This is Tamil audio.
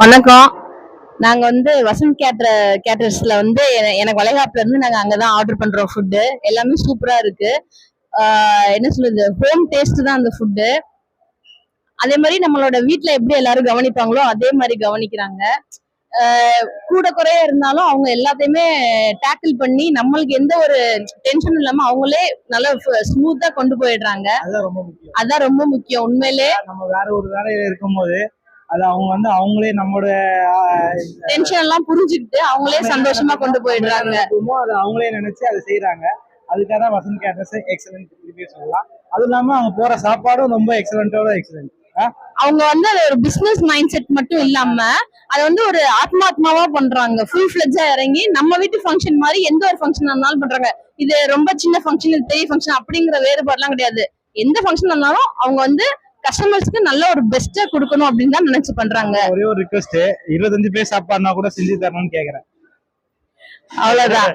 வணக்கம். நாங்க வந்து வசந்த் கேட்டர்ஸ்ல வந்து எனக்கு வளைகாப்புல இருந்து நாங்க அங்கதான் ஆர்டர் பண்றோம். ஃபுட்டு எல்லாமே சூப்பரா இருக்கு. என்ன சொல்றது, ஹோம் டேஸ்ட் தான் அந்த ஃபுட்டு. அதே மாதிரி நம்மளோட வீட்ல எப்படி எல்லாரும் கவனிப்பாங்களோ அதே மாதிரி கவனிக்கிறாங்க. கூட குறைய இருந்தாலும் அவங்க எல்லாத்தையுமே டேக்கிள் பண்ணி நம்மளுக்கு எந்த ஒரு டென்ஷனும் இல்லாம அவங்களே நல்லா ஸ்மூத்தா கொண்டு போயிடுறாங்க. அதான் ரொம்ப முக்கியம் உண்மையிலே. நம்ம வேற ஒரு வேலையில இருக்கும்போது அது அவங்க வந்து அவங்களே நம்மளோட டென்ஷன் எல்லாம் புரிஞ்சுக்கிட்டு அவங்களே சந்தோஷமா கொண்டு போயிடுறாங்க. அது அவங்களே நினைச்சு அதை செய்யறாங்க. அதுக்காக தான் வசந்த் கேட்டர்ஸ் எக்ஸலன்ட் ரிவ்யூ சொல்லலாம். அது இல்லாம அவங்க போற சாப்பாடும் ரொம்ப எக்ஸலண்டோட எக்ஸலன்ட். அவங்க வந்து அது ஒரு பிசினஸ் மைண்ட் செட் மட்டும் இல்லாம அதை வந்து ஒரு ஆத்மாத்மாவா பண்றாங்க. ஃபுல் ஃபிளெட்ஜா இறங்கி நம்ம வீட்டு ஃபங்க்ஷன் மாதிரி எந்த ஒரு ஃபங்க்ஷன் இருந்தாலும் பண்றாங்க. இது ரொம்ப சின்ன ஃபங்க்ஷன், இது பெரிய ஃபங்க்ஷன் அப்படிங்கிற வேறுபாடுலாம் கிடையாது. எந்த ஃபங்க்ஷன் இருந்தாலும் அவங்க வந்து கஸ்டமர்ஸ்க்கு நல்ல ஒரு பெஸ்டா கொடுக்கணும் அப்படின்னு தான் நினைச்சு பண்றாங்க. ஒரே ஒரு ரிக்வெஸ்ட், 25 பேர் சாப்பாடுனா கூட செஞ்சு தரணும்னு கேக்குறேன். அவ்வளவுதான்.